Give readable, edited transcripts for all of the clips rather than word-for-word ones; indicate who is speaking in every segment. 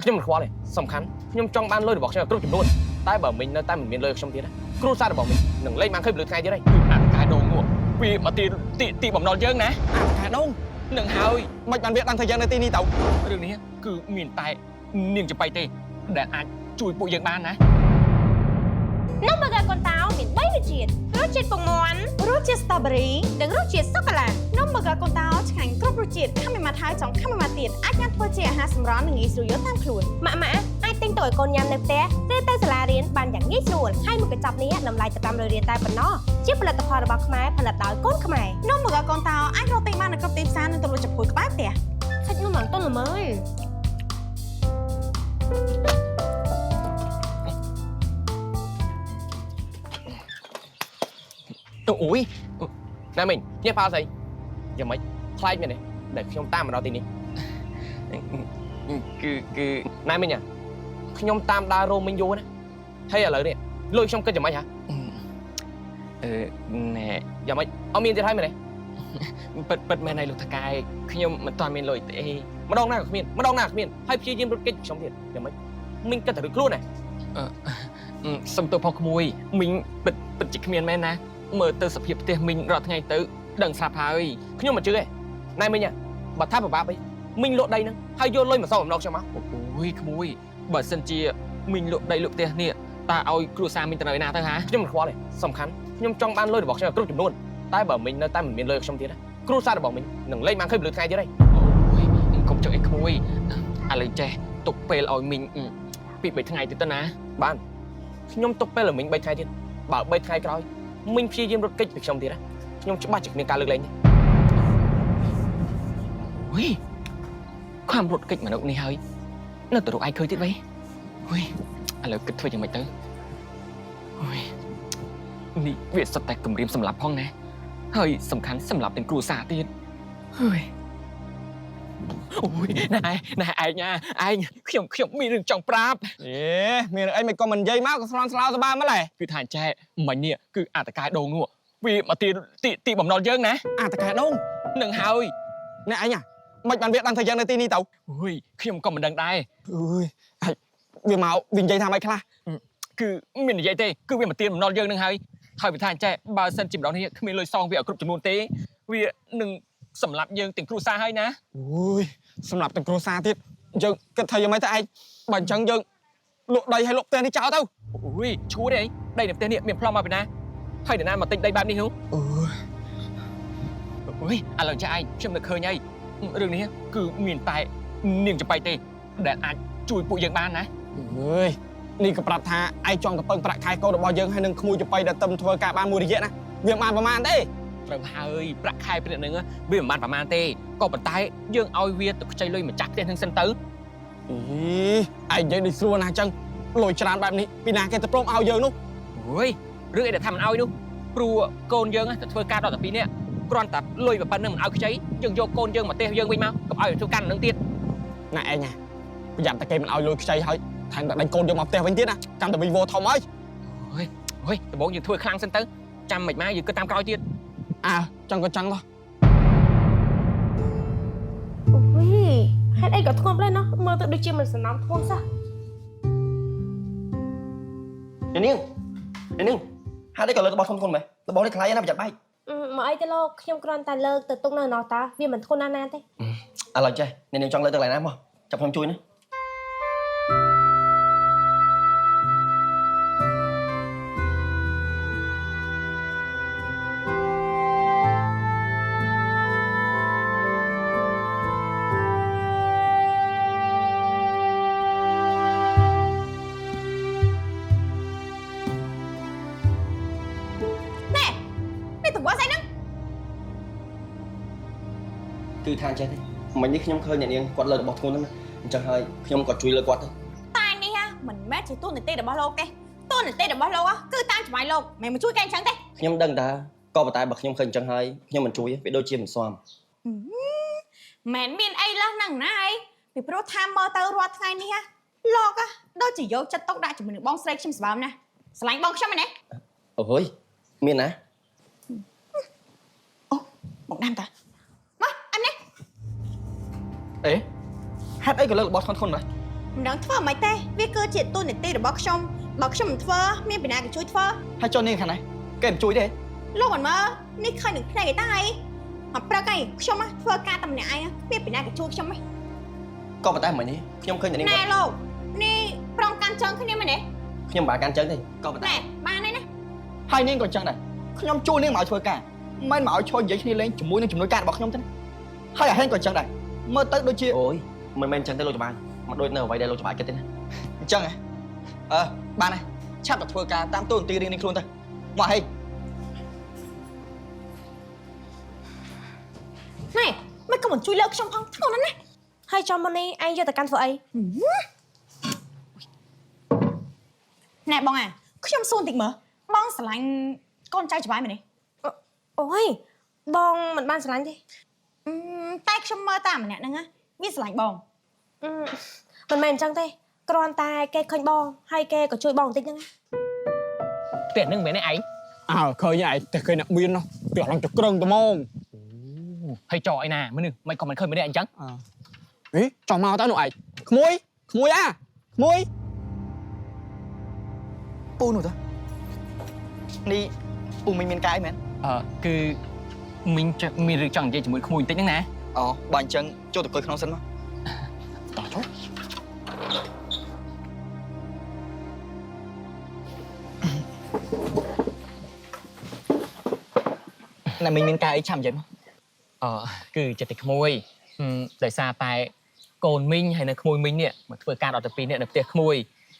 Speaker 1: ខ្ញុំមិនខ្វល់ទេសំខាន់ខ្ញុំចង់បានលុយរបស់ខ្ញុំគ្រប់ចំនួនតែបើមិញនៅតែមិនមានលុយខ្ញុំទៀតគ្រួសាររបស់មិញនឹងលែងបានឃើញពលឺថ្ងៃទៀតហើយអាតកាយដងងក់វាមកទីបំណុលយើងណាអាតកាយដងនឹងហើយមិនបានវាដឹងថាយើងនៅទីនេះទៅរឿងនេះគឺមានតែនាងចំបៃទេដែលអាចជួយពួកយើងបានណា
Speaker 2: នំបឺហ្គឺកូនតោមាន3រសជាតិរសជាតិពងមាន់រសជាតិស្ទ្រូប៊េរីនិងរសជាតិសូកូឡានំបឺហ្គឺកូនតោឆ្ងាញ់គ្រប់រសជាតិខាំមិនមកហើយចង់ខាំមិនមកទៀតអាចញ៉ាំធ្វើជាអាហារសម្រន់និងងាយស្រួលយកតាមខ្លួនម៉ាក់អាចទិញទៅឲ្យកូនញ៉ាំនៅផ្ទះឬទៅសាលារៀនបានយ៉ាងងាយស្រួលហើយមួយកញ្ចប់នេះតម្លៃតែ500រៀលតែប៉ុណ្ណោះជាផលិតផលរបស់ខ្មែរផលិតដោយកូនខ្មែរនំបឺហ្គឺកូនតោអាចរកទិញបាននៅគ្រប់ទីផ្សារនិងទំនុកចំពោះក្បែរផ្ទះសាច់នំឡើងទន់ល្មើយ
Speaker 1: អូយណាមិញញ៉ាំផាស្អីយ៉ាងម៉េចខ្លាចមែនទេដែលខ្ញុំតាមមកដល់ទីនេះគឺណាមិញខ្ញុំតាមដើររោមមិញយូរណាហើយឥឡូវនេះលុយខ្ញុំគិតយ៉ាងម៉េចហ៎ណែយ៉ាងម៉េចអត់មានទៀតហើយមែនទេពិតមែនហើយលោកតាកាយខ្ញុំមិនទាន់មានលុយទេម្ដងណាក៏គ្មានហើយព្យាយាមរត់គេចខ្ញុំទៀតយ៉ាងម៉េចមិញគិតតែរឿងខ្លួនណាសុំទោសផងក្មួយមិញពិតជាគ្មានមែនណាមើលទៅសភាពផ្ទះមិញរាល់ថ្ងៃទៅដឹងស្រាប់ហើយខ្ញុំមិនជឿទេណែមិញបើថាពិបាកអីមិញលក់ដីហ្នឹងហើយយកលុយមកសងអំណោខ្ញុំមកអូយក្មួយបើសិនជាមិញលក់ដីលក់ផ្ទះនេះតើឲ្យគ្រួសារមិញទៅនៅណាទៅហាខ្ញុំមិនខ្វល់ទេសំខាន់ខ្ញុំចង់បានលុយរបស់ខ្ញុំគ្រប់ចំនួនតែបើមិញនៅតែមិនមានលុយខ្ញុំទៀតគ្រួសាររបស់មិញនឹងលែងបានឃើញពលឺថ្ងៃទៀតហើយអូយកុំចឹងអីក្មួយឥឡូវចេះទុកពេលឲ្យមិញពី3ថ្ងៃទៀតទៅណាបានខ្ញុំទុកពេលឲ្យមិញ3ថ្ងៃទៀតបើ3ថ្ងៃក្រោយមិញព្យាយាមរត់គេចពីខ្ញុំទៀតខ្ញុំច្បាស់ជាគ្មានការលើកលែងទេអូយខំរត់គេចមនុស្សនេះហើយនៅតែរកឯងឃើញទៀតវ៉េអូយឥឡូវគិតធ្វើយ៉ាងម៉េចទៅអូយនេះវាសុទ្ធតែគម្រាមសម្លាប់ផងណាហើយសំខាន់សម្លាប់ទាំងគ្រួសារទៀតអូយណែឯងខ្ញុំមានរឿងចង់ប្រាប់មានរឿងអីមិនក៏មិននិយាយមកក៏ស្លន់ស្លោទៅបានមកគឺថាចែមិញនេះគឺអាតកាយដងនោះវាមកទីបំណុលយើងណាអាតកាយដងនឹងហើយណែឯងមិនបានវាដឹងថាយើងនៅទីនេះទៅអូយខ្ញុំក៏មិនដឹងដែរអូយវាមកវានិយាយថាម៉េចខ្លះគឺមាននិយាយទេគឺវាមកទីបំណុលយើងនឹងហើយវាថាចែបើសិនជាម្ដងនេះគ្មានលុយសងវាឲ្យគ្រប់ចំនួនទេវានឹងសម្រាប់យើងទាំងគ្រួសារហើយណាអូយសម្រាប់ទាំងគ្រួសារទៀតយើងគិតថាយ៉ាងម៉េចទៅឯងបើអញ្ចឹងយើងលក់ដីឲ្យលក់ផ្ទះនេះចោលទៅអូយឈួតទេដីនៅផ្ទះនេះមានប្លង់មកពីណាហើយនរណាមកទិញដីបែបនេះហ៎អូយឥឡូវចាឯងខ្ញុំនឹកឃើញហើយរឿងនេះគឺមានតែនាងចំបៃទេដែលអាចជួយពួកយើងបានណាអើយនេះក៏ប្រាប់ថាឯងចង់ទៅពឹងប្រាក់ខែកូនរបស់យើងហើយនឹងក្មួយចំបៃដែលទៅធ្វើការបានមួយរយៈណាវាមិនបានប្រហែលទេត្រូវហើយប្រាក់ខែពីនឹងវាមិនបានប្រហែលទេក៏ប៉ុន្តែយើងឲ្យវាទៅខ្ចីលុយម្ចាស់ផ្ទះនឹងសិនទៅឯងនិយាយដូចស្រួលណាស់អញ្ចឹងលុយច្រើនបែបនេះពីណាគេទៅព្រមឲ្យយើងនោះអូយរឿងអីដែលថាមិនឲ្យនោះព្រោះកូនយើងទៅធ្វើការដល់តែ2នាក់គ្រាន់តែលុយប៉ុណ្្នឹងមិនឲ្យខ្ចីយើងយកកូនយើងមកផ្ទះយើងវិញមកកុំឲ្យធ្វើការនឹងទៀតណាឯងប្រយ័ត្នតែគេមិនឲ្យលុយខ្ចីហើយថែមតែដេញកូនយើងមកផ្ទះវិញទៀតណាចាំតែវីវ៉ូធំហើយអូយដំបូងយើងធ្វើខ្លាំងសិនទៅចាំមិនមកយើងគិតតាមក្រោយទៀតចឹងក៏ចឹងthôi
Speaker 2: អូយហេតុអីក៏ធ្ងន់ដែរណោះមើលទៅដូចជាមិនសំណោមធ្ងន់សោះ
Speaker 3: នាងហេតុអីក៏លើករបស់ធ្ងន់មែនរបស់នេះខ្លាយណាប្រយ័ត្នបែក
Speaker 2: មកអីទៅលោកខ្ញុំគ្រាន់តែលើកទៅទុកនៅណោះតាវាមិនធ្ងន់ណាស់ទេ
Speaker 3: ឥឡូវចេះនាងចង់លើកទៅកន្លែងណាមកចាប់ខ្ញុំជួយណាគឺថាចេះទេមិញនេះខ្ញុំឃើញអ្នកនាងគាត់លើករបស់ធ្ងន់ហ្នឹងអញ្ចឹងហើយខ្ញុំក៏ជួយលើកគាត់ទៅ
Speaker 2: តែនេះមិនមែនជាទូនីតិរបស់លោកទេទូនីតិរបស់លោកគឺតាមច្បាយលោកមិនមកជួយកែអញ្ចឹងទេ
Speaker 3: ខ្ញុំដឹងតាក៏ប៉ុន្តែបើខ្ញុំឃើញអញ្ចឹងហើយខ្ញុំមិនជួយវាដូចជាមិនស្ម
Speaker 2: មិនមានអីឡើយហ្នឹងណាអីពីព្រោះថាមើលទៅរាល់ថ្ងៃនេះលោកដូចជាយកចិត្តទុកដាក់ជាមួយនឹងបងស្រីខ្ញុំស្បើមណាស្រឡាញ់បងខ្ញុំមែនទេ
Speaker 3: អូយមានណា
Speaker 2: អូបងដាំតា
Speaker 3: ហេតុអីក៏លើករបស់ធ្ងន់ៗដែរ
Speaker 2: មិនដឹងធ្វើមិនទេវាគឺជាទូនីតិរបស់ខ្ញុំបើខ្ញុំមិនធ្វើមានពីណាគេជួយធ្វើ
Speaker 4: ហើយចុះនេះខាងណាគេមិនជួយទេ
Speaker 2: លោកមិនមើលនេះឃើញនឹងភ្នែកឯតាអីអព្រឹកអីខ្ញុំធ្វើការតែម្នាក់ឯងមានពីណាគេជួយខ្ញុំហ៎
Speaker 3: ក៏ប៉ុន្តែមិញនេះខ្ញុំឃើញតែនាង
Speaker 2: ណែលោកនេះប្រងកាន់ជើងគ្នាមែនទេ
Speaker 3: ខ្ញុំមិនបានកាន់ចឹងទេក៏ប៉ុន្តែ
Speaker 2: ណែបានហើយណា
Speaker 4: ហើយនាងក៏ចឹងដែរខ្ញុំជួយនាងមកឲ្យធ្វើការមិនមកឲ្យឈរនិយាយគ្នាលេងជាមួយនឹងជំនួយការរបស់ខ្ញុំទេហើយអាហេងក៏ចឹងដែរមើលទៅដូចជា
Speaker 3: អូយមិនមែនចឹងទេលោកច្បាស់មកដូចនៅអ្វីដែលលោកច្បាស់គិតទេណា
Speaker 4: អញ្ចឹងហ៎បានហើយឆាប់ទៅធ្វើការតាមទូនទីរៀងនេះខ្លួនទៅមកហេ
Speaker 2: ណែមិនក៏មិនជួយលើកខ្ញុំផងធ្ងន់ណាស់ណាហើយចំមុននេះឯងយកទៅកាន់ធ្វើអីណែបងអាខ្ញុំសួរបន្តិចមើលបងស្រឡាញ់កូនចៅច្បាយមែនទេអូយបងមិនបានស្រឡាញ់ទេតែខ្ញុំមើលតាមម្នាក់ហ្នឹងវាស្រឡាញ់បងមិនមែនអញ្ចឹងទេគ្រាន់តែគេឃើញបងហើយគេក៏ជួយបងបន្តិចហ្នឹង
Speaker 1: ផ្ទះនឹងមែនទេឯង
Speaker 5: អើឃើញឯងតែឃើញអ្នកមាននោះផ្ទះឡើងទៅក្រឹងត្មង
Speaker 1: ហើយចោអីណាមនុស្សមិនក៏មិនឃើញមែនទេអញ្ចឹង
Speaker 5: អីចង់មកតើនោះឯងក្មួយក្មួយ
Speaker 4: ពូនោះទៅនេះពូមិនមានកាយមែន
Speaker 1: គឺមីងមានរឿងចង់និយាយជាមួយក្មួយបន្តិចហ្នឹងណា
Speaker 4: អូបើអញ្ចឹងចូលទៅអង្គុយក្នុងសិនមក
Speaker 1: តោះចូល
Speaker 4: អ្នកមីងមានកាយអីឆាំនិយាយមក
Speaker 1: គឺចិត្តតែក្មួយដោយសារតែកូនមីងហើយនៅក្មួយមីងនេះមកធ្វើការដល់ទៅ2នាក់នៅផ្ទះក្មួយ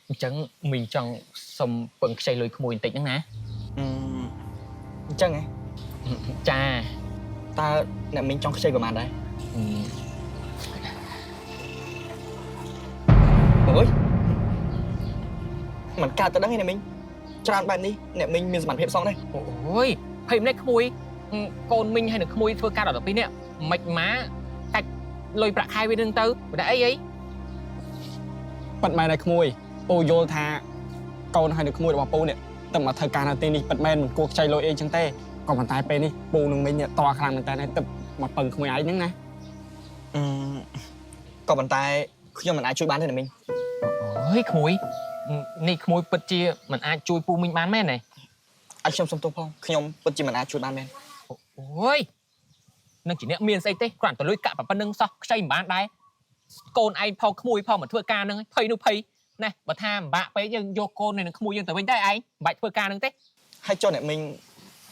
Speaker 1: អញ្ចឹងមីងចង់សុំពឹងខ្ចីលុយក្មួយបន្តិចហ្នឹងណា
Speaker 4: អញ្ចឹងហ៎
Speaker 1: ចា
Speaker 4: តើអ្នកមីងចង់ខ្ចីប្រហែលដែរអូយមិនកើតទៅដឹងទេអ្នកមីងច្រើនបែបនេះអ្នកមីងមានសមត្ថភាពសងដែរ
Speaker 1: អូយហើយម្នាក់ក្មួយកូនមីងហើយនៅក្មួយធ្វើការដល់ទៅ2នាក់មិនម៉ាកាច់លុយប្រាក់ខែវានឹងទៅមិនដឹងអី
Speaker 5: ប៉ិតមែនហើយក្មួយពូយល់ថាកូនហើយនៅក្មួយរបស់ពូនេះតែមកធ្វើការនៅទីនេះប៉ិតមែនមិនគួរខ្ចីលុយអីចឹងទេក៏ប៉ុន្តែពេលនេះពូនឹងមីងតខ្លាំងមែនតើទៅមកពឹងក្មួយឯងហ្នឹងណា
Speaker 4: ក៏ប៉ុន្តែខ្ញុំមិនអាចជួយបានទេអ្នកមីង
Speaker 1: អូយក្មួយនេះក្មួយពិតជាមិនអាចជួយពូមីងបានមែនទេ
Speaker 4: អាចខ្ញុំសុំទោសផងខ្ញុំពិតជាមិនអាចជួយបានមែន
Speaker 1: អូយនឹងជាអ្នកមានស្អីទេគ្រាន់តែលុយកាក់ប៉ុណ្្នឹងសោះខ្ចីមិនបានដែរកូនឯងផងក្មួយផងមកធ្វើការហ្នឹងភ័យនោះភ័យណែបើថាម្បាក់ពេកយើងយកកូននៅនឹងក្មួយយើងទៅវិញតែឯងមិនបាច់ធ្វើការហ្នឹងទេ
Speaker 4: ហើយចុះអ្នកមីង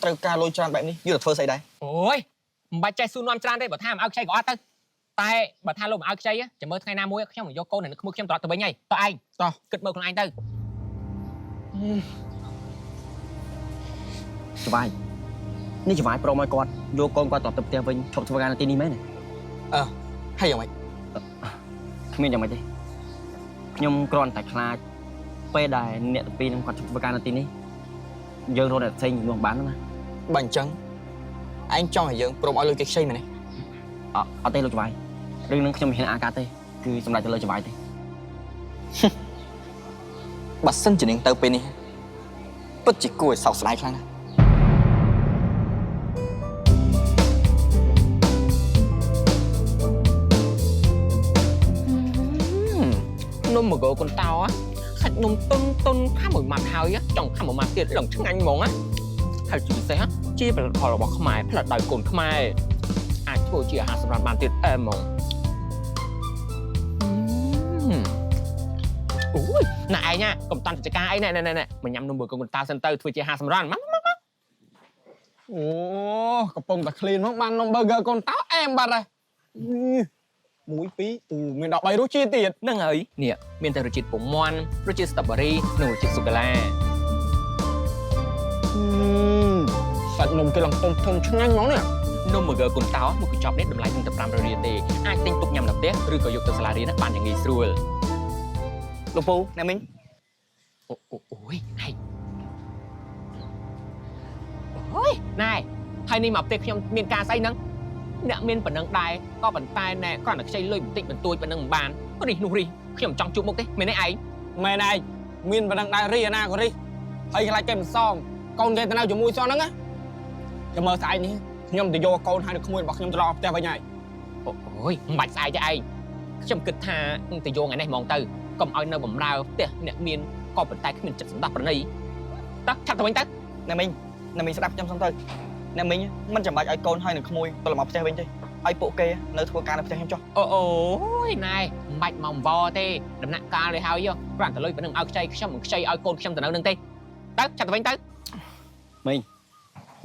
Speaker 4: ត្រូវការលុយច្រើនបែបនេះយកទៅធ្វើស្អីដែរ
Speaker 1: អូយមិនបាច់ចេះស៊ូនាំច្រើនទេបើថាមិនឲ្យខ្ចីក៏អត់ទៅតែបើថាលោកមិនឲ្យខ្ចីចាំមើលថ្ងៃណាមួយខ្ញុំយកកូននៅនឹងក្មួយខ្ញុំត្រឡប់ទៅវិញហើយតោះឯងតោះគិតមើលខ្លួនឯងទៅ
Speaker 3: ច្បាយនេះច្បាយប្រមឲ្យគាត់យកកូនគាត់ត្រឡប់ទៅផ្ទះវិញឈប់ធ្វើការនៅទីនេះមែនទេ
Speaker 4: ហើយយ៉ាងម៉េច
Speaker 3: គ្មានយ៉ាងម៉េចទេខ្ញុំគ្រាន់តែខ្លាចពេលដែលអ្នកទាំងពីរនឹងគាត់ធ្វើការនៅទីនេះយើងរកអ្នកផ្សេងជំនួសបានណា
Speaker 4: បើអញ្ចឹងឯងចង់ឲ្យយើងព្រមឲ្យលុយគេខ្ចីមែនទេ
Speaker 3: អត់ទេលោកច្បាយរឿងនឹងខ្ញុំមិនហ៊ានអាកាទេគឺសម្រាប់ទៅលើច្បាយទេ
Speaker 4: បើសិនជានាងទៅពេលនេះពិតជាគួរឲ្យសោកស្ដាយខ្លាំងណាស់
Speaker 1: នំមកកូនតោសាច់នំតុនខាំមួយម៉ាត់ហើយចង់ខាំមួយម៉ាត់ទៀតឡើងឆ្ងាញ់ហ្មងហើយជាពិសេសជាផលិតផលរបស់ខ្មែរផលិតដោយកូនខ្មែរអាចធ្វើជាអាហារសម្រាប់បានទៀតហ្មងអូយណែឯងកុំតាន់ចការអីណែមកញ៉ាំនំមើលកូនតោសិនទៅធ្វើជាអាហារសម្រាប់មក
Speaker 5: អូកំពុងតែ clean មកបាននំ burger កូនតោអែមបាត់ហើយ 1 2មាន13រសជាតិទៀត
Speaker 1: ហ្នឹងហើយនេះមានតែរសជាតិពងមាន់រសជាតិ strawberry និងរសជាតិសូកូឡា
Speaker 5: សាច់នំគេឡើងទុំឆ្ងាញ់ហ្មងនេះ
Speaker 1: នំ burger កូនតោមកកញ្ចប់នេះតម្លៃត្រឹមតែ500រៀលទេអាចទិញទុកញ៉ាំនៅផ្ទះឬក៏យកទៅសាលារៀនបានយ៉ាងងាយស្រួល
Speaker 4: លោកពូអ្នកមីង
Speaker 1: អូយហេអូយណែហើយនេះមកផ្ទះខ្ញុំមានការស្អីហ្នឹងអ្នកមានប៉ុណ្ណឹងដែរក៏ប៉ុន្តែណែគ្រាន់តែខ្ចីលុយបន្តិចបន្តួចប៉ុណ្ណឹងមិនបាននេះនោះរីខ្ញុំចង់ជួបមុខទេមែនទេឯង
Speaker 5: មែនឯងមានប៉ុណ្ណឹងដែររីអាណាក៏រីហើយខ្លាចគេមិនសមកូនគេទៅនៅជាមួយសោះហ្នឹងណាចាំមើលស្អែកនេះខ្ញុំទៅយកកូនហើយនៅក្មួយរបស់ខ្ញុំទៅដល់ផ្ទះវិញហើយ
Speaker 1: អូយមិនបាច់ស្អែកទេឯងខ្ញុំគិតថាទៅយកថ្ងៃនេះហ្មងទៅ កុំឲ្យនៅបំរើផ្ទះអ្នកមានក៏ប៉ុន្តែគ្មានចិត្តសម្ដាប់ប្រណីតើឆាប់ទៅវិញទៅ
Speaker 4: អ្នកមីងស្ដាប់ខ្ញុំសិនទៅអ្នកមីងមិនចាំបាច់ឲ្យកូនហើយនឹងក្មួយត្រឡប់មកផ្ទះវិញទេឲ្យពួកគេនៅធ្វើការនៅផ្ទះខ្ញុំចុះ
Speaker 1: អូយណែមិនបាច់មកវទេដំណាក់កាលនេះហើយគ្រាន់តែលុយប៉ុណ្្នឹងឲ្យខ្ចីខ្ញុំមិនខ្ចីឲ្យកូនខ្ញុំទៅនៅនឹងទេទៅឆាប់ទៅវិញទៅ
Speaker 3: មីង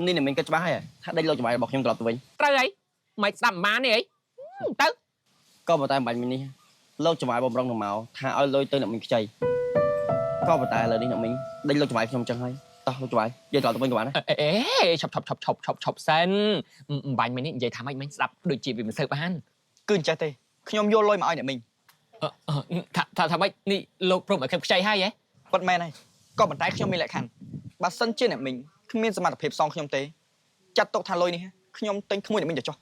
Speaker 3: នេះអ្នកមីងគិតច្បាស់ហើយថាដេញលោកច្បាយរបស់ខ្ញុំត្រឡប់ទៅវិញ
Speaker 1: ត្រូវអីមិនស្ដាប់មិនបានទេអីទៅ
Speaker 3: ក៏ប៉ុន្តែមិនបាច់មីងនេះលោកច្បាយបំរុងនឹងមកថាឲ្យលុយទៅអ្នកមីងខ្ចីក៏ប៉ុន្តែឥឡូវនេះអ្នកមីងដេញលោកច្បាយខ្ញុំចឹងហើយតោះលោកច្បាយយើងត្រឡប់ទៅវិញក៏បានដែរ
Speaker 1: អេឆាប់សិនមិនបាញ់មិញនេះនិយាយថាម៉េចមិញស្ដាប់ដូចជាវាមិនសូវបាន
Speaker 4: គឺអញ្ចេះទេខ្ញុំយកលុយមកឲ្យអ្នកមីង
Speaker 1: ថាម៉េចនេះលោកព្រមឲ្យខ្ញុំខ្ចីហើយហ៎
Speaker 4: ប៉ុន្តែមែនហើយក៏ប៉ុន្តែខ្ញុំមានលក្ខខណ្ឌបើសិនជាអ្នកមីងគ្មានសមត្ថភាពសងខ្ញុំទេចាត់ទុកថាលុយនេះខ្ញុំទិញក្មួយអ្នកមីងទៅចុះ